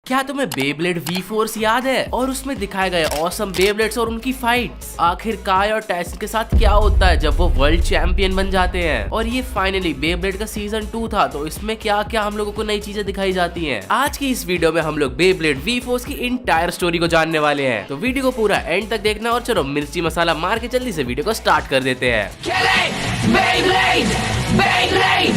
क्या तुम्हें Beyblade we force याद है और उसमें दिखाए गए ऑसम बेब्लेड्स और उनकी फाइट्स? आखिर काय और टायसन के साथ क्या होता है जब वो वर्ल्ड चैंपियन बन जाते हैं? और ये फाइनली बेब्लेड का सीजन 2 था, तो इसमें क्या क्या हम लोगों को नई चीजें दिखाई जाती हैं। आज की इस वीडियो में हम लोग बेब्लेड वी फोर्स की इंटायर स्टोरी को जानने वाले हैं, तो वीडियो को पूरा एंड तक देखना। और चलो मिर्ची मसाला मार के जल्दी से वीडियो को स्टार्ट कर देते हैं।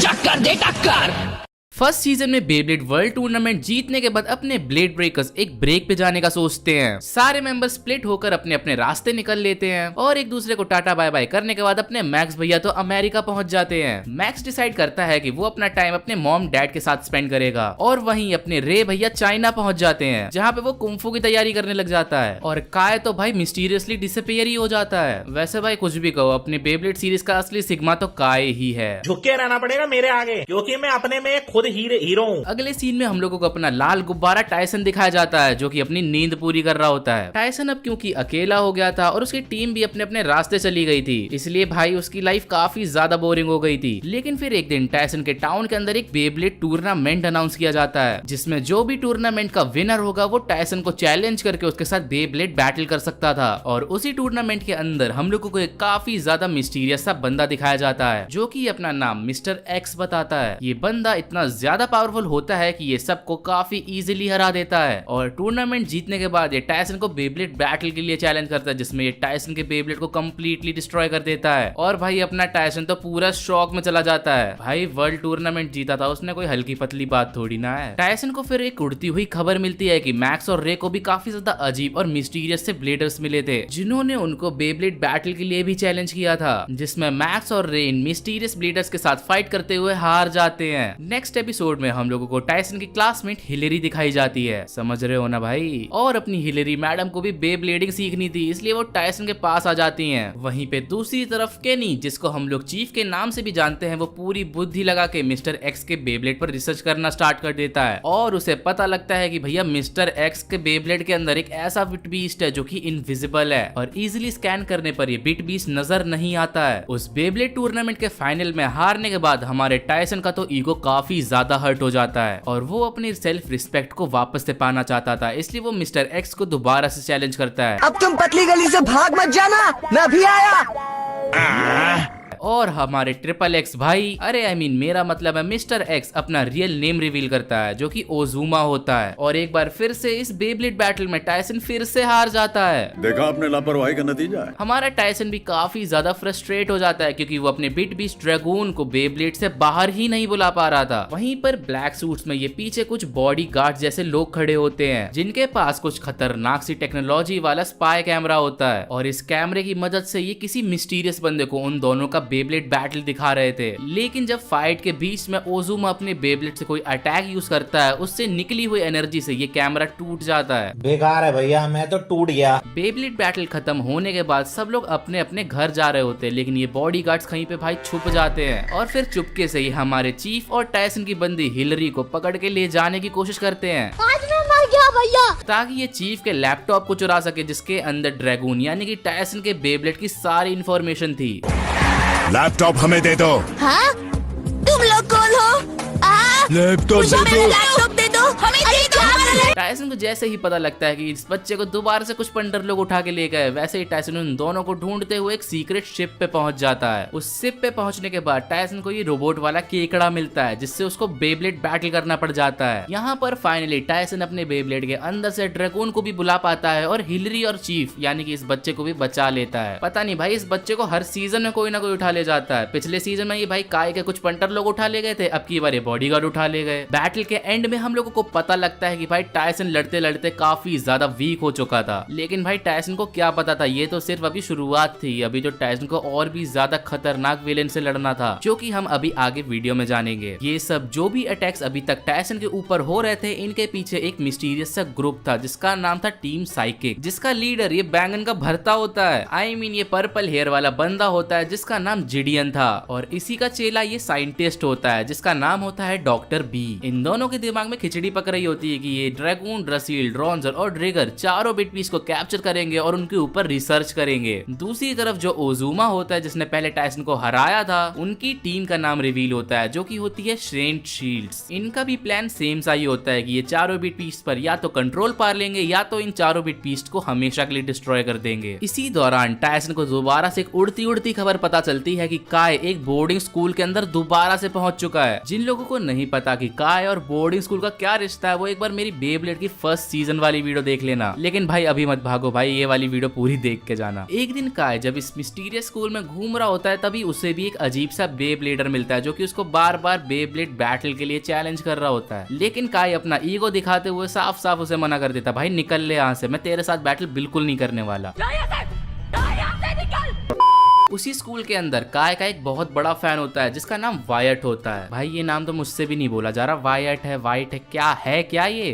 टक्कर दे टक्कर। फर्स्ट सीजन में बेब्लेड वर्ल्ड टूर्नामेंट जीतने के बाद अपने ब्लेड ब्रेकर्स एक ब्रेक पे जाने का सोचते हैं। सारे मेंबर स्प्लिट होकर अपने अपने रास्ते निकल लेते हैं और एक दूसरे को टाटा बाय बाय करने के बाद अपने मैक्स भैया तो अमेरिका पहुंच जाते हैं। मैक्स डिसाइड करता है कि वो अपना टाइम अपने मॉम डैड के साथ स्पेंड करेगा और वहीं अपने रे भैया चाइना पहुंच जाते हैं, जहाँ पे वो कुंफू की तैयारी करने लग जाता है। और काय तो भाई मिस्टीरियसली डिसअपीयर ही हो जाता है। वैसे भाई कुछ भी कहो, अपने बेब्लेड सीरीज का असली सिग्मा तो काय ही है। झुक के रहना पड़ेगा मेरे आगे, क्योंकि मैं अपने में खुद हीरो हूँ। अगले सीन में हम लोगों को अपना लाल गुब्बारा टायसन दिखाया जाता है, जो कि अपनी नींद पूरी कर रहा होता है। टायसन अब क्योंकि अकेला हो गया था और उसकी टीम भी अपने अपने रास्ते चली गई थी, इसलिए भाई उसकी लाइफ काफी ज्यादा बोरिंग हो गई थी। लेकिन फिर एक दिन टायसन के टाउन के अंदर एक बेब्लेड टूर्नामेंट अनाउंस किया जाता है, जिसमें जो भी टूर्नामेंट का विनर होगा वो टायसन को चैलेंज करके उसके साथ बेब्लेड बैटल कर सकता था। और उसी टूर्नामेंट के अंदर हम लोगों को एक काफी ज्यादा मिस्टीरियस सा बंदा दिखाया जाता है, जो कि अपना नाम मिस्टर एक्स बताता है। ये बंदा इतना ज्यादा पावरफुल होता है कि ये सबको काफी इजीली हरा देता है। और टूर्नामेंट जीतने के बाद ये टायसन को बेब्लेड बैटल के लिए चैलेंज करता है, जिसमें ये टायसन के बेब्लेड को कंप्लीटली डिस्ट्रॉय कर देता है। और भाई अपना टायसन तो पूरा शॉक में चला जाता है। भाई वर्ल्ड टूर्नामेंट जीता था उसने, कोई हल्की पतली बात थोड़ी ना है। टायसन को फिर एक उड़ती हुई खबर मिलती है कि मैक्स और रे को भी काफी ज्यादा अजीब और मिस्टीरियस से ब्लेडर्स मिले थे, जिन्होंने उनको बेब्लेड बैटल के लिए भी चैलेंज किया था, जिसमें मैक्स और रे इन मिस्टीरियस ब्लेडर्स के साथ फाइट करते हुए हार जाते हैं। नेक्स्ट एपिसोड में हम लोगों को टायसन की क्लासमेट हिलेरी दिखाई जाती है, समझ रहे हो ना भाई। और अपनी हिलेरी मैडम को भी बेब्लेडिंग सीखनी थी, इसलिए वो टायसन के पास आ जाती हैं। वहीं पे दूसरी तरफ केनी, जिसको हम लोग चीफ के नाम से भी जानते हैं, वो पूरी बुद्धि लगा के मिस्टर एक्स के बेब्लेड पर रिसर्च करना स्टार्ट कर देता है। और उसे पता लगता है कि भैया मिस्टर एक्स के बेब्लेड के अंदर एक ऐसा बिट बीस्ट है जो कि इनविजिबल है और इजिली स्कैन करने पर ये बिट बीस्ट नजर नहीं आता है। उस बेब्लेड टूर्नामेंट के फाइनल में हारने के बाद हमारे टायसन का तो ईगो काफी ज्यादा हर्ट हो जाता है और वो अपनी सेल्फ रिस्पेक्ट को वापस से पाना चाहता था, इसलिए वो मिस्टर एक्स को दोबारा से चैलेंज करता है। अब तुम पतली गली से भाग मत जाना, मैं भी आया। और हमारे ट्रिपल एक्स भाई, अरे मेरा मतलब है मिस्टर एक्स, अपना रियल नेम रिवील करता है, जो कि ओजुमा होता है। और एक बार फिर से इस बेब्लेड बैटल में टायसन फिर से हार जाता है। देखा आपने लापरवाही का नतीजा है। हमारा टायसन भी काफी ज्यादा फ्रस्ट्रेट हो जाता है, क्योंकि वो अपने बिट बीस्ट ड्रैगून को बेब्लेड से बाहर ही नहीं बुला पा रहा था। वहीं पर ब्लैक सूट्स में ये पीछे कुछ बॉडी गार्ड जैसे लोग खड़े होते हैं, जिनके पास कुछ खतरनाक सी टेक्नोलॉजी वाला स्पाई कैमरा होता है। और इस कैमरे की मदद से ये किसी मिस्टीरियस बंदे को उन दोनों का बेब्लेड बैटल दिखा रहे थे। लेकिन जब फाइट के बीच में ओजुमा अपने बेब्लेड से कोई अटैक यूज करता है, उससे निकली हुई एनर्जी से ये कैमरा टूट जाता है। बेकार है भैया, मैं तो टूट गया। बेब्लेड बैटल खत्म होने के बाद सब लोग अपने अपने घर जा रहे होते हैं, लेकिन ये बॉडीगार्ड्स कहीं पे भाई छुप जाते हैं और फिर चुपके से ही हमारे चीफ और टायसन की बंदी हिलरी को पकड़ के ले जाने की कोशिश करते हैं, आज मैं मर गया भैया, ताकि ये चीफ के लैपटॉप को चुरा सके, जिसके अंदर ड्रैगून यानी कि टायसन के बेब्लेड की सारी इंफॉर्मेशन थी। लैपटॉप हमें दे दो। हाँ? तुम लोग कौन हो? लैपटॉप मुझे मेरा लैपटॉप दे दो, हमें दे दो। टायसन को जैसे ही पता लगता है कि इस बच्चे को दोबारा से कुछ पंडर लोग उठा के ले गए, वैसे ही टायसन उन दोनों को ढूंढते हुए एक सीक्रेट शिप पे पहुंच जाता है। उस शिप पे पहुंचने के बाद टायसन को ये रोबोट वाला केकड़ा मिलता है, जिससे उसको बेब्लेड बैटल करना पड़ जाता है। यहाँ पर फाइनली टायसन अपने बेब्लेड के अंदर से ड्रैगन को भी बुला पाता है और हिलरी और चीफ यानी कि इस बच्चे को भी बचा लेता है। पता नहीं भाई, इस बच्चे को हर सीजन में कोई ना कोई उठा ले जाता है। पिछले सीजन में ये भाई काय के कुछ पंटर लोग उठा ले गए थे, अब की बार ये बॉडीगार्ड उठा ले गए। बैटल के एंड में हम लोगों को पता लगता है कि भाई टायसन लड़ते लड़ते काफी ज्यादा वीक हो चुका था। लेकिन भाई टायसन को क्या पता था, ये तो सिर्फ अभी शुरुआत थी। अभी तो टायसन को और भी ज्यादा खतरनाक विलेन से लड़ना था, जो कि हम अभी आगे वीडियो में जानेंगे। ये सब जो भी अटैक्स अभी तक टायसन के ऊपर हो रहे थे, इनके पीछे एक मिस्टीरियस सा ग्रुप था, जिसका नाम था टीम साइकिक, जिसका लीडर ये बैंगन का भरता होता है। ये पर्पल हेयर वाला बंदा होता है, जिसका नाम जिडियन था। और इसी का चेला ये साइंटिस्ट होता है, जिसका नाम होता है डॉक्टर बी। इन दोनों के दिमाग में खिचड़ी पक रही होती है कि ये ड्रैगन ड्रैगून, रसील, ड्रॉन्जर और ड्रेगर चारों बिट पीस को कैप्चर करेंगे और उनके ऊपर रिसर्च करेंगे। दूसरी तरफ जो ओजुमा होता है जिसने पहले टाइसन को हराया था, उनकी टीम का नाम रिवील होता है जो कि होती है श्रेंट शील्ड्स। इनका भी प्लान सेम सा ही होता है कि ये चारों बिट पीस पर या तो कंट्रोल पा लेंगे या तो इन चारों बिट पीस को हमेशा के लिए डिस्ट्रॉय कर देंगे। इसी दौरान टाइसन को दोबारा से एक उड़ती उड़ती खबर पता चलती है कि काय एक बोर्डिंग स्कूल के अंदर दोबारा से पहुंच चुका है। जिन लोगों को नहीं पता कि काय और बोर्डिंग स्कूल का क्या रिश्ता है, वो एक बार मेरी बेब्लेड की फर्स्ट सीजन वाली वीडियो देख लेना। लेकिन भाई अभी मत भागो भाई, ये वाली वीडियो पूरी देख के जाना। एक दिन काय जब इस मिस्टीरियस स्कूल में घूम रहा होता है, तभी उसे भी एक अजीब सा बेब्लेडर मिलता है जो कि उसको बार बार बेब्लेड बैटल के लिए चैलेंज कर रहा होता है। लेकिन काय अपना ईगो दिखाते हुए साफ साफ उसे मना कर देता, भाई निकल ले यहाँ से, मैं तेरे साथ बैटल बिल्कुल नहीं करने वाला। उसी स्कूल के अंदर काय का एक बहुत बड़ा फैन होता है जिसका नाम वायट होता है। भाई ये नाम तो मुझसे भी नहीं बोला जा रहा, वायट है, वाइट है, क्या ये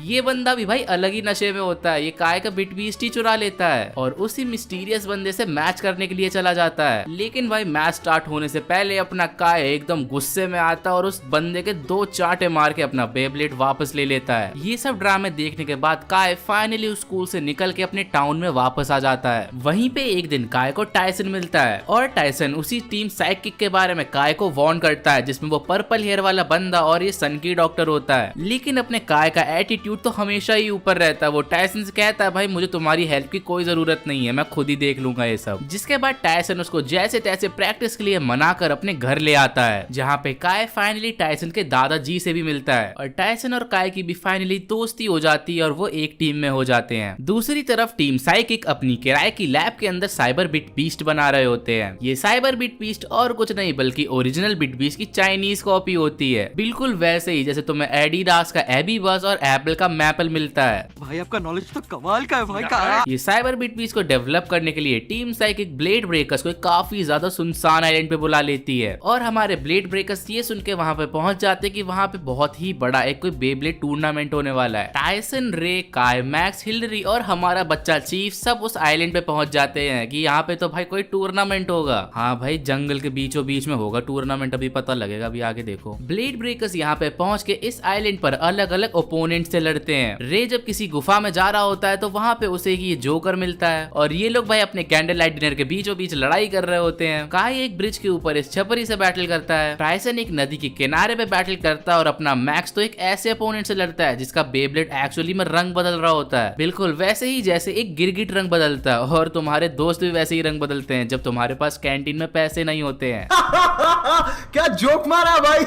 ये बंदा भी भाई अलग ही नशे में होता है। ये काय का बिट बीस्ट ही चुरा लेता है और उसी मिस्टीरियस बंदे से मैच करने के लिए चला जाता है। लेकिन भाई मैच स्टार्ट होने से पहले अपना काय एकदम गुस्से में आता है और उस बंदे के 2 चांटे मार के अपना बेब्लेड वापस ले लेता है। ये सब ड्रामे देखने के बाद काय फाइनली उस स्कूल से निकल के अपने टाउन में वापस आ जाता है। वहीं पे एक दिन काय को टाइसन मिलता है और टाइसन उसी टीम साइकिक के बारे में काय को वार्न करता है जिसमें वो पर्पल हेयर वाला बंदा और ये सन की डॉक्टर होता है। लेकिन अपने काय का एटीट्यूड तो हमेशा ही ऊपर रहता है। वो टाइसन से कहता है भाई मुझे तुम्हारी हेल्प की कोई जरूरत नहीं है, मैं खुद ही देख लूंगा ये सब। जिसके बाद टाइसन उसको जैसे तैसे प्रैक्टिस के लिए मनाकर अपने घर ले आता है, जहाँ पे काय फाइनली टाइसन के दादाजी से भी मिलता है और टाइसन और काय की भी फाइनली दोस्ती हो जाती है और वो एक टीम में हो जाते हैं। दूसरी तरफ टीम साइकिक अपनी किराए की लैब के अंदर साइबर बिट बीस्ट बना रहे होते हैं। ये साइबर बिट बीस्ट और कुछ नहीं बल्कि ओरिजिनल बिट बीस्ट की चाइनीज कॉपी होती है, बिल्कुल वैसे ही जैसे तुम्हें एडिडास का एबी बस और एप्पल का मैपल मिलता है। भाई आपका नॉलेज तो कमाल का है भाई का। ये साइबर बिट पीस को डेवलप करने के लिए टीम साइकिक ब्लेड ब्रेकर्स को काफी ज्यादा सुनसान आइलैंड पे बुला लेती है और हमारे ब्लेड ब्रेकर्स ये सुन के वहाँ पे पहुंच जाते कि वहाँ पे बहुत ही बड़ा एक कोई बेब्लेड टूर्नामेंट होने वाला है। टाइसन, रे, काय, मैक्स, हिलरी और हमारा बच्चा चीफ सब उस आइलैंड पे पहुंच जाते हैं कि यहाँ पे तो भाई कोई टूर्नामेंट होगा। हाँ भाई जंगल के बीचों बीच में होगा टूर्नामेंट, अभी पता लगेगा, अभी आगे देखो। ब्लेड ब्रेकर्स यहाँ पे पहुंच के इस आइलैंड पर अलग अलग ओपोनेंट से लड़ते हैं। रे जब किसी गुफा में जा रहा होता है तो वहाँ पे उसे ये जोकर मिलता है और ये लोग भाई अपने कैंडल लाइट डिनर के बीचों बीच लड़ाई कर रहे होते हैं। काय एक ब्रिज के ऊपर इस छपरी से बैटल करता है, टाइसन एक नदी के किनारे पे बैटल करता है और अपना मैक्स तो एक ऐसे अपोनेंट से लड़ता है जिसका बेब्लेड एक्चुअली में रंग बदल रहा होता है, बिल्कुल वैसे ही जैसे एक गिरगिट रंग बदलता है। और तुम्हारे दोस्त भी वैसे ही रंग बदलते हैं जब तुम्हारे पास कैंटीन में पैसे नहीं होते हैं। क्या जोक मारा भाई।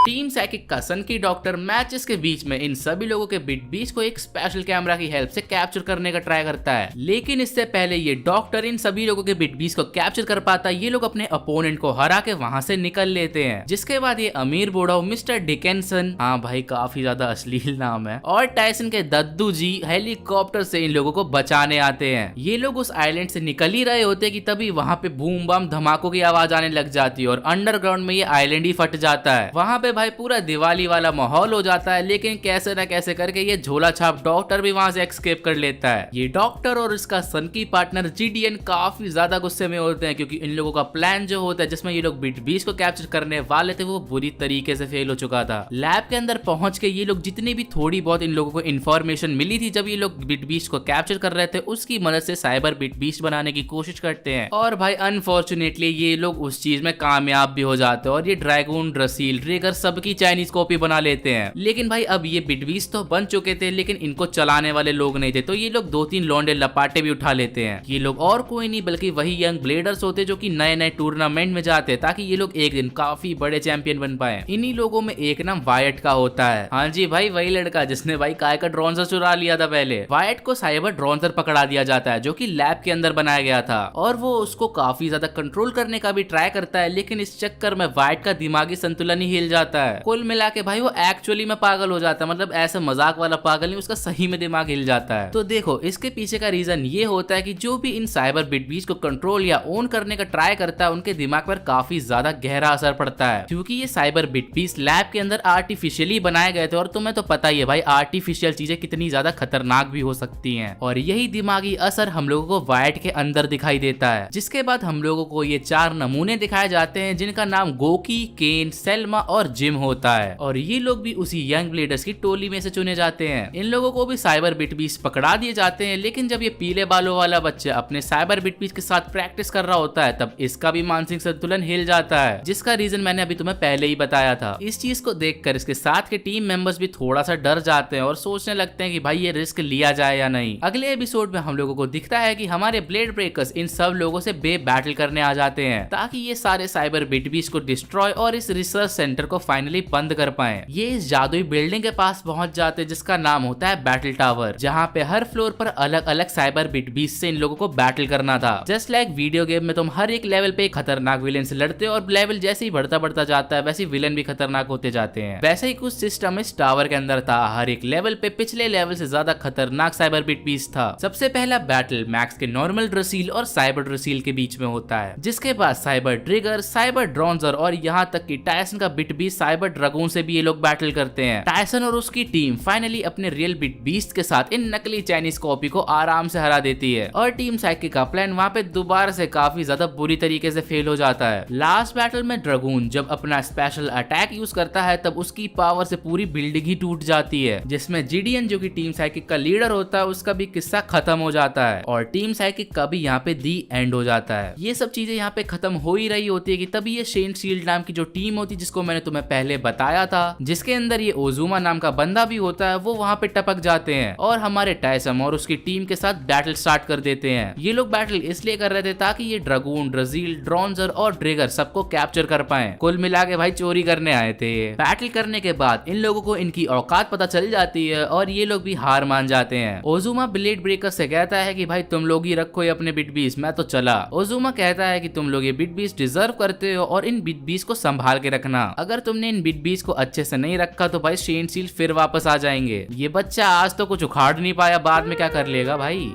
टीम साइकिक का सन की डॉक्टर मैचेस के बीच में इन सभी लोगों के बिट बीस्ट को एक स्पेशल कैमरा की हेल्प से कैप्चर करने का ट्राई करता है। लेकिन इससे पहले ये डॉक्टर इन सभी लोगों के बिट बीस्ट को कैप्चर कर पाता, ये लोग अपने अपोनेंट को हरा के वहां से निकल लेते हैं। जिसके बाद ये अमीर बूढ़ा मिस्टर डिकेंसन, हाँ भाई काफी ज्यादा अश्लील नाम है, और टाइसन के दद्दू जी हेलीकॉप्टर से इन लोगों को बचाने आते हैं। ये लोग उस आइलैंड से निकल ही रहे होते कि तभी वहां पे बूम बम धमाकों की आवाज आने लग जाती है और अंडरग्राउंड में ये आइलैंड ही फट जाता है। वहां पे भाई पूरा दिवाली वाला माहौल हो जाता है। लेकिन कैसे ना कैसे करके ये झोला छाप डॉक्टर भी वहां से एस्केप कर लेता है। ये डॉक्टर और इसका सन की पार्टनर जीडीएन काफी ज्यादा गुस्से में होते हैं क्योंकि इन लोगों का प्लान जो होता है जिसमें ये लोग बिट बीस्ट को कैप्चर करने वाले थे वो बुरी तरीके से फेल हो चुका था। लैब के अंदर पहुंच के ये लोग जितनी भी थोड़ी बहुत इन लोगों को इन्फॉर्मेशन मिली थी जब ये लोग बिट बीस्ट को कैप्चर कर रहे थे उसकी मदद से साइबर बिट बीस्ट बनाने की कोशिश करते हैं और भाई अनफॉर्चुनेटली ये लोग उस चीज में कामयाब भी हो जाते हैं और ये ड्रैगन, रसील, ट्रिगर सबकी चाइनीज कॉपी बना लेते हैं। लेकिन भाई अब ये बिट बीस्ट तो बन चुके थे लेकिन इनको चलाने वाले लोग नहीं थे, तो ये लोग 2-3 लौंडे लपाटे भी उठा लेते हैं। ये लोग और कोई नहीं बल्कि वही यंग ब्लेडर्स होते जो कि नए नए टूर्नामेंट में जाते ताकि ये लोग एक दिन काफी बड़े चैंपियन बन पाए। इन्हीं लोगों में एक नाम वायट का होता है। हाँ जी भाई वही लड़का जिसने भाई काय का ड्रोनजर चुरा लिया था पहले। वायट को साइबर ड्रोनजर पकड़ा दिया जाता है जो कि लैब के अंदर बनाया गया था और वो उसको काफी ज्यादा कंट्रोल करने का भी ट्राई करता है, लेकिन इस चक्कर में वायट का दिमागी संतुलन ही हिल जाता है। कुल मिला के भाई वो एक्चुअली में पागल हो जाता है, मतलब ऐसा मजाक वाला पागल नहीं, उसका सही में दिमाग हिल जाता है। तो देखो इसके पीछे का रीजन ये होता है कि जो भी इन साइबर बिट बीस्ट को कंट्रोल या ओन करने का ट्राई करता है उनके दिमाग पर काफी ज्यादा गहरा असर पड़ता है, क्योंकि ये साइबर बिट बीस्ट लैब के अंदर आर्टिफिशियली बनाए गए थे और तुम्हें तो पता ही है भाई आर्टिफिशियल चीजें कितनी ज्यादा खतरनाक भी हो सकती हैं। और यही दिमागी असर हम लोगों को वायट के अंदर दिखाई देता है। जिसके बाद हम लोगों को ये 4 नमूने दिखाए जाते हैं जिनका नाम गोकी, केन, सेल्मा और जिम होता है और ये लोग भी उसी यंग ब्लेडर्स की टोली में से चुने जाते हैं। इन लोगों को भी साइबर बिटबीस्ट पकड़ा दिए जाते हैं, लेकिन जब ये पीले बालों वाला बच्चा अपने साइबर बिटबीस्ट के साथ प्रैक्टिस कर रहा होता है तब इसका भी मानसिक संतुलन हिल जाता है, जिसका रीजन मैंने अभी तुम्हें पहले ही बताया था। इस चीज को देखकर इसके साथ के टीम मेंबर्स भी थोड़ा सा डर जाते हैं और सोचने लगते हैं कि भाई ये रिस्क लिया जाए या नहीं। अगले एपिसोड में हम लोगों को दिखता है कि हमारे ब्लेड ब्रेकर्स इन सब लोगों से बैटल करने आ जाते हैं ताकि ये सारे साइबर बिटबीस्ट को डिस्ट्रॉय और इस रिसर्च सेंटर को फाइनली बंद कर पाए। ये इस जादुई बिल्डिंग के पास पहुंच जाते हैं जिसका नाम होता है बैटल टावर, जहाँ पे हर फ्लोर पर अलग अलग साइबर बिटबीस्ट से इन लोगों को बैटल करना था। जस्ट लाइक वीडियो गेम में तुम हर एक लेवल पे एक खतरनाक विलेन से लड़ते हो और लेवल जैसे ही बढ़ता जाता है वैसे विलेन भी खतरनाक होते जाते हैं। वैसे ही कुछ सिस्टम इस टावर के अंदर था। हर एक लेवल पे पिछले लेवल से ज्यादा खतरनाक साइबर बिटबीस्ट था। सबसे पहला बैटल मैक्स के नॉर्मल ड्रेसील और साइबर ड्रेसील के बीच में होता है, जिसके बाद साइबर ट्रिगर, साइबर ड्रॉन्जर और यहाँ तक कि टायसन का बिटबीस्ट साइबर ड्रैगन से भी ये लोग बैटल करते हैं। टायसन और उसकी टीम फाइनली अपने रियल बिटबीस्ट के साथ इन नकली चाइनीज कॉपी को आराम से हरा देती है और टीम साइकिक का प्लान वहाँ पे दोबारा से काफी ज्यादा बुरी तरीके से फेल हो जाता है। लास्ट बैटल में ड्रैगन जब अपना स्पेशल अटैक यूज करता है तब उसकी पावर से पूरी बिल्डिंग ही टूट जाती है, जिसमें जीडीएन जो कि टीम साइकिक का लीडर होता है उसका भी किस्सा खत्म हो जाता है और टीम साइकिक का भी यहाँ पे दी एंड हो जाता है। ये सब चीजें यहाँ पे खत्म हो ही रही होती है कि तभी ये शेन शील्ड नाम की जो टीम होती है जिसको मैंने तुम्हें पहले बताया था, जिसके अंदर ये ओजुमा नाम का बंदा भी होता है, वो वहाँ पे टपक जाते हैं और हमारे टायसन और उसकी टीम के साथ बैटल स्टार्ट कर देते हैं। ये लोग बैटल इसलिए कर रहे थे ताकि ये ड्रैगन, ड्रेसील, ड्रॉन्जर और ट्रिगर सबको कैप्चर कर पाए। कुल मिला के भाई चोरी करने आए थे। बैटल करने के बाद इन लोगों को इनकी औकात पता चल जाती है और ये लोग भी हार मान जाते हैं। ओजुमा ब्लेड ब्रेकर से कहता है कि भाई तुम लोग ही रखो ये अपने बिटबीस्ट, मैं तो चला। ओजुमा कहता है कि तुम लोग ये बिटबीस्ट डिजर्व करते हो और इन बिटबीस्ट को संभाल के रखना। अगर तुमने इन बिटबीस्ट को अच्छे से नहीं रखा तो भाई शेन शील्ड फिर वापस आ जाएंगे। ये बच्चा आज तो कुछ उखाड़ नहीं पाया, बाद में क्या कर लेगा भाई।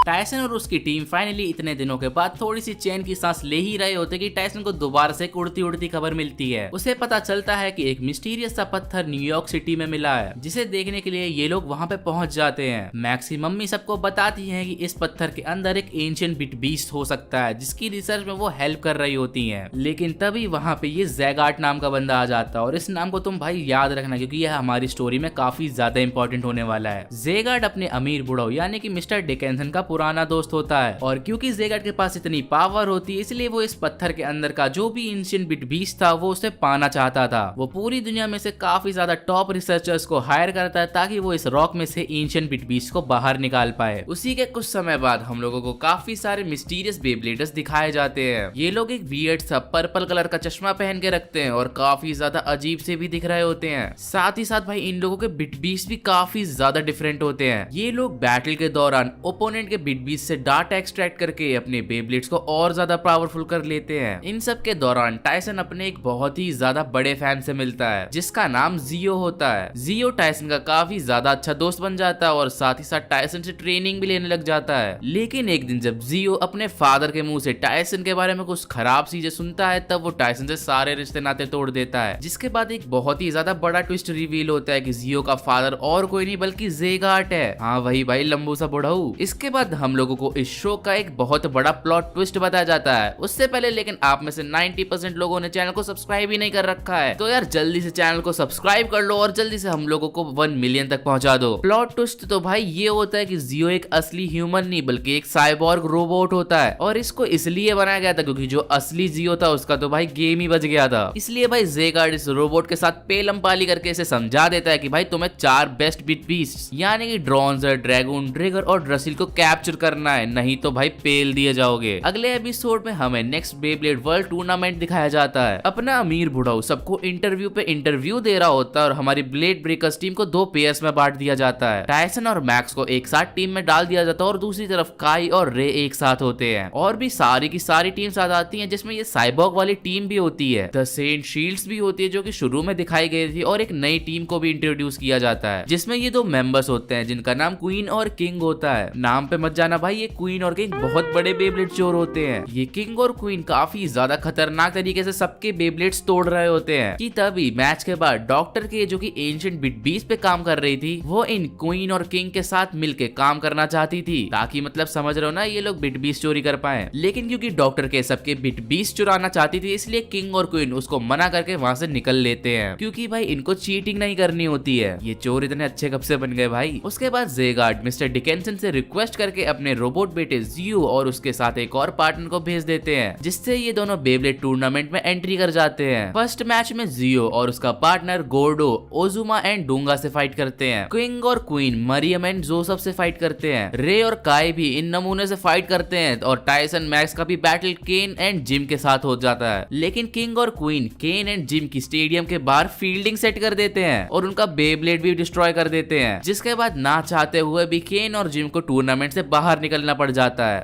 टायसन और उसकी टीम फाइनली इतने दिनों के बाद थोड़ी सी चैन की सांस ले ही रहे होते कि टायसन को दोबारा से एक उड़ती उड़ती खबर मिलती है। उसे पता चलता है कि एक मिस्टीरियस सा पत्थर न्यूयॉर्क सिटी में मिला है, जिसे देखने के लिए ये लोग वहां पे पहुंच जाते हैं। मैक्स की मम्मी सबको बताती है कि इस पत्थर के अंदर एक एंशिएंट बिटबीस्ट हो सकता है जिसकी रिसर्च में वो हेल्प कर रही होती है। लेकिन तभी वहां पे ये ज़ेगार्ट नाम का बंदा आ जाता है और इस नाम को तुम भाई याद रखना क्योंकि यह हमारी स्टोरी में काफी ज्यादा इंपॉर्टेंट होने वाला है। ज़ेगार्ट अपने अमीर बुढ़ाऊ यानी कि मिस्टर डिकेंसन का पुराना दोस्त होता है और क्योंकि ज़ेगार्ट के पास इतनी पावर होती है इसलिए वो इस पत्थर के अंदर का जो भी एंशिएंट बिटबीस्ट था वो उसे पाना चाहता था। वो पूरी दुनिया में से काफी ज्यादा टॉप रिसर्चर्स को हायर करता है ताकि वो इस रॉक में से एंशिएंट बिटबीस्ट को बाहर निकाल पाए। उसी के कुछ समय बाद हम लोगों को काफी सारे मिस्टीरियस बेब्लेडर्स दिखाए जाते हैं। ये लोग एक वियर्ड सा पर्पल कलर का चश्मा पहन के रखते हैं और काफी ज्यादा अजीब से भी दिख रहे होते हैं। साथ ही साथ भाई इन लोगों के बिटबीस्ट भी काफी ज्यादा डिफरेंट होते हैं। ये लोग बैटल के दौरान ओपोनेंट के बिटबीस्ट से डाटा एक्सट्रैक्ट करके अपने बेब्लेड्स को और ज्यादा पावरफुल कर लेते हैं। इन सब के दौरान टायसन अपने एक बहुत ही ज्यादा बड़े फैन से मिलता है जिसका नाम जियो होता है। जियो टायसन का काफी ज्यादा अच्छा दोस्त बन जाता है और साथ ही साथ टायसन से ट्रेनिंग भी लेने लग जाता है। लेकिन एक दिन जब जियो अपने फादर के मुंह से टायसन के बारे में कुछ खराब चीजें सुनता है तब वो टायसन से सारे रिश्ते नाते तोड़ देता है, जिसके बाद एक बहुत ही ज्यादा बड़ा ट्विस्ट रिवील होता है कि जियो का फादर और कोई नहीं बल्कि ज़ेगार्ट है। हाँ वही भाई लंबू सा बुढ़ाऊ। इसके बाद हम लोगों को इस शो का एक बहुत बड़ा प्लॉट ट्विस्ट बताया जाता है। उससे पहले लेकिन आप में से 90% लोगों ने चैनल को सब्सक्राइब ही नहीं कर रखा है, तो यार जल्दी से चैनल को सब्सक्राइब कर लो और जल्दी से हम लोगों को 1 मिलियन तक पहुंचा दो। प्लॉट ट्विस्ट तो भाई ये होता है कि जियो एक असली ह्यूमन नहीं बल्कि एक साइबॉर्ग रोबोट होता है और इसको इसलिए बनाया गया था क्योंकि जो असली जियो था उसका तो भाई गेम ही बच गया था। इसलिए भाई ज़ेगार्ट इस रोबोट के साथ पेलम पाली करके इसे समझा देता है कि भाई तुम्हें 4 बेस्ट बिटबीस्ट यानी कि ड्रॉन्जर, ड्रैगन, ट्रिगर और ड्रेसील को कैप्चर करना है, नहीं तो भाई पेल दिए जाओगे। अगले एपिसोड में हमें नेक्स्ट बेब्लेड वर्ल्ड टूर्नामेंट दिखाया जाता है। अपना अमीर बुढ़ाऊ सबको इंटरव्यू पे इंटरव्यू दे रहा होता है और हमारी ब्लेड ब्रेकर्स टीम को 2 पेयर्स में बांट दिया जाता है। टायसन और मैक्स को एक साथ टीम में डाल दिया जाता है और दूसरी तरफ काई और रे एक साथ होते हैं और भी सारी की सारी टीम साथ आती हैं जिसमें ये साइबॉर्ग वाली टीम भी होती है। द सेंट शील्ड्स भी होती है जो कि शुरू में दिखाई गई थी और एक नई टीम को भी इंट्रोड्यूस किया जाता है जिसमें ये 2 मेंबर्स होते हैं जिनका नाम क्वीन और किंग होता है। नाम पे मत जाना भाई, ये क्वीन और किंग बहुत बड़े बेब्लेड चोर होते हैं। ये किंग और क्वीन काफी ज्यादा खतरनाक तरीके से सबके बेब्लेड्स तोड़ रहे होते हैं कि तभी मैच के बाद डॉक्टर के जो कि एंशिएंट बिट बीस्ट पे काम कर रही थी, वो इन क्वीन और किंग के साथ मिलके काम करना चाहती थी, ताकि मतलब समझ रहे हो ना, ये लोग बिट बीस्ट चोरी कर पाए। लेकिन क्योंकि डॉक्टर के सबके बिट बीस्ट चुराना चाहती थी, इसलिए किंग और क्वीन उसको मना करके वहां से निकल लेते हैं, क्योंकि भाई इनको चीटिंग नहीं करनी होती है। ये चोर इतने अच्छे कब से बन गए भाई। उसके बाद ज़ेगार्ड मिस्टर डिकेंसन से रिक्वेस्ट करके अपने रोबोट बेटे जियो और उसके साथ एक और पार्टनर को भेज देते हैं, जिससे ये दोनों बेब्लेड टूर्नामेंट में एंट्री कर जाते हैं। फर्स्ट मैच में जियो और उसका पार्टनर गोर्डो ओजुमा एंड डूंगा से फाइट करते हैं। किंग और क्वीन मरियम एंड जोसेफ से फाइट करते हैं। रे और काई भी इन नमूने से फाइट करते हैं और टाइसन मैक्स का भी बैटल केन एंड जिम के साथ हो जाता है। लेकिन किंग और क्वीन केन एंड जिम की स्टेडियम के बाहर फील्डिंग सेट कर देते हैं और उनका बेब्लेड भी डिस्ट्रॉय कर देते हैं, जिसके बाद ना चाहते हुए भी केन और जिम को टूर्नामेंट से बाहर निकलना पड़ जाता है।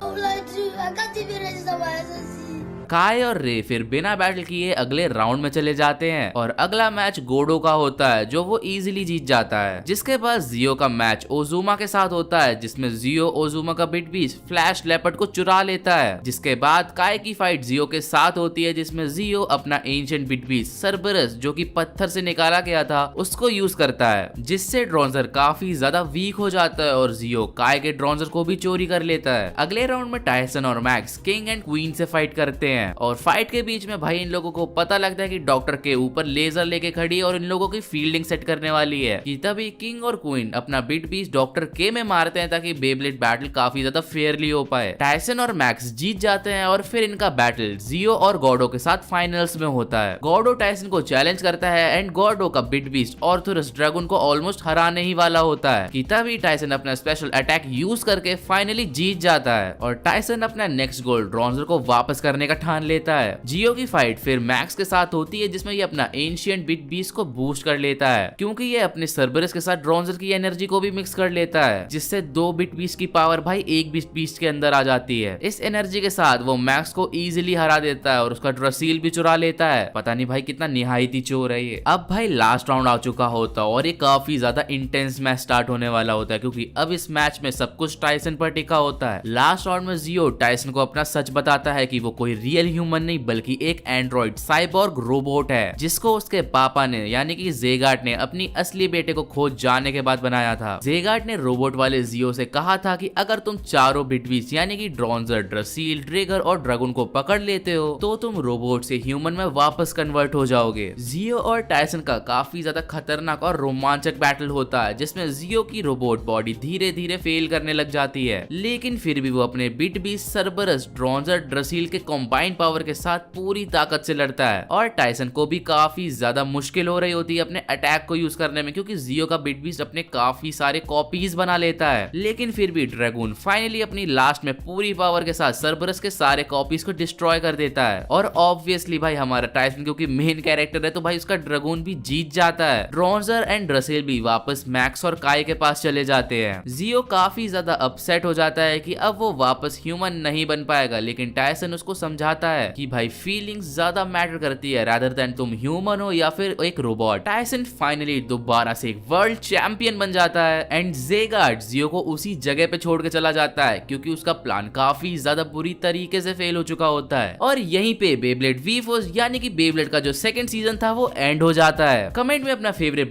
काय और रे फिर बिना बैटल किए अगले राउंड में चले जाते हैं और अगला मैच गोडो का होता है, जो वो इजीली जीत जाता है। जिसके बाद जियो का मैच ओजुमा के साथ होता है, जिसमें जियो ओजुमा का बिट बीस्ट फ्लैश लेपर्ड को चुरा लेता है। जिसके बाद काय की फाइट जियो के साथ होती है, जिसमें जियो अपना एंशिएंट बिट बीस्ट सर्बरस, जो कि पत्थर से निकाला गया था, उसको यूज करता है, जिससे ड्रॉन्जर काफी ज्यादा वीक हो जाता है और जियो काय के ड्रॉन्जर को भी चोरी कर लेता है। अगले राउंड में टाइसन और मैक्स किंग एंड क्वीन से फाइट करते हैं और फाइट के बीच में भाई इन लोगों को पता लगता है कि डॉक्टर के ऊपर लेजर लेके खड़ी है और इन लोगों की फील्डिंग सेट करने वाली है, कि तभी किंग और क्वीन अपना बिट बीस्ट डॉक्टर के में मारते हैं, ताकि बेब्लेड बैटल काफी ज्यादा फेयरली हो पाए। टाइसन और मैक्स जीत जाते हैं और फिर इनका बैटल जियो और गॉडो के साथ फाइनल्स में होता है। गॉडो टाइसन को चैलेंज करता है एंड गॉडो का बिट बीस्ट ऑर्थोरस ड्रैगन को ऑलमोस्ट हराने ही वाला होता है, कि तभी टाइसन अपना स्पेशल अटैक यूज करके फाइनली जीत जाता है और टाइसन अपना नेक्स्ट गोल ड्रॉन्जर को वापस करने का ठान लेता है। जियो की फाइट फिर मैक्स के साथ होती है, जिसमें ये अपना एंशिएंट बिट बीस्ट को बूस्ट कर लेता है, क्योंकि ये अपने सर्बरस के साथ ड्रॉन्जर की एनर्जी को भी मिक्स कर लेता है, जिससे 2 बिट बीस्ट की पावर भाई एक बिट बीस्ट के अंदर आ जाती है। इस एनर्जी के साथ वो मैक्स को इजीली हरा देता है और उसका ड्रसील भी चुरा लेता है। पता नहीं भाई कितना निहायती चोर है ये। अब भाई लास्ट राउंड आ चुका होता है और ये काफी ज्यादा इंटेंस मैच स्टार्ट होने वाला होता है, क्योंकि अब इस मैच में सब कुछ टाइसन पर टिका होता है। लास्ट राउंड में जियो टाइसन को अपना सच बताता है कि वो कोई रियल ह्यूमन नहीं बल्कि एक एंड्रॉइड साइबॉर्ग रोबोट है, जिसको उसके पापा ने यानी कि ज़ेगार्ड ने अपनी असली बेटे को खोज जाने के बाद बनाया था। ज़ेगार्ड ने रोबोट वाले जियो से कहा था कि अगर तुम चारों बिट बीस्ट यानी कि ड्रॉन्जर, ड्रसील, ट्रिगर और ड्रैगन को पकड़ लेते हो तो तुम रोबोट से ह्यूमन में वापस कन्वर्ट हो जाओगे। जियो और टाइसन का काफी ज्यादा खतरनाक और रोमांचक बैटल होता है, जिसमें जियो की रोबोट बॉडी धीरे धीरे फेल करने लग जाती है, लेकिन फिर भी वो अपने बिट बीस्ट, सर्बरस, ड्रॉन्जर, ड्रसील के कंबाइंड पावर के साथ पूरी ताकत से लड़ता है और टाइसन को भी काफी ज्यादा मुश्किल हो रही होती है अपने अटैक को यूज करने में, क्योंकि जियो का बिट बीस्ट अपने काफी सारे कॉपीज बना लेता है। लेकिन फिर भी ड्रैगन फाइनली अपनी लास्ट में पूरी पावर के साथ सर्बरस के सारे कॉपीज को डिस्ट्रॉय कर देता है और ऑब्वियसली भाई हमारा टाइसन क्योंकि मेन कैरेक्टर है तो भाई उसका ड्रैगन भी जीत जाता है। ड्रॉन्जर एंड ड्रसेल भी वापस मैक्स और काय के पास चले जाते हैं। जियो काफी ज्यादा अपसेट हो जाता है कि अब वो वापस ह्यूमन नहीं बन पाएगा, लेकिन टाइसन उसको समझाता है कि भाई फीलिंग्स ज्यादा मैटर करती है रादर देन तुम ह्यूमन हो या फिर एक रोबोट। टाइसन फाइनली दोबारा से एक वर्ल्ड चैंपियन बन जाता है एंड ज़ेगार्ड जियो को उसी जगह पे छोड़ के चला जाता है, क्योंकि उसका प्लान काफी ज्यादा बुरी तरीके से फेल हो चुका होता है। और यहीं पे बेब्लेड वी फोर्स यानी कि बेब्लेड का जो सेकंड सीजन था वो एंड हो जाता है। कमेंट में अपना फेवरेट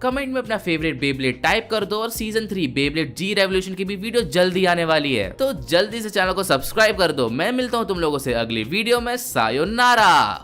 कमेंट में अपना फेवरेट बेब्लेड टाइप कर दो और सीजन 3 बेब्लेड जी रेवोल्यूशन की भी वीडियो जल्दी आने वाली है, तो जल्दी से चैनल को सब्सक्राइब कर दो। मैं मिलता हूं तुम लोगों से अगली वीडियो में। सायोनारा।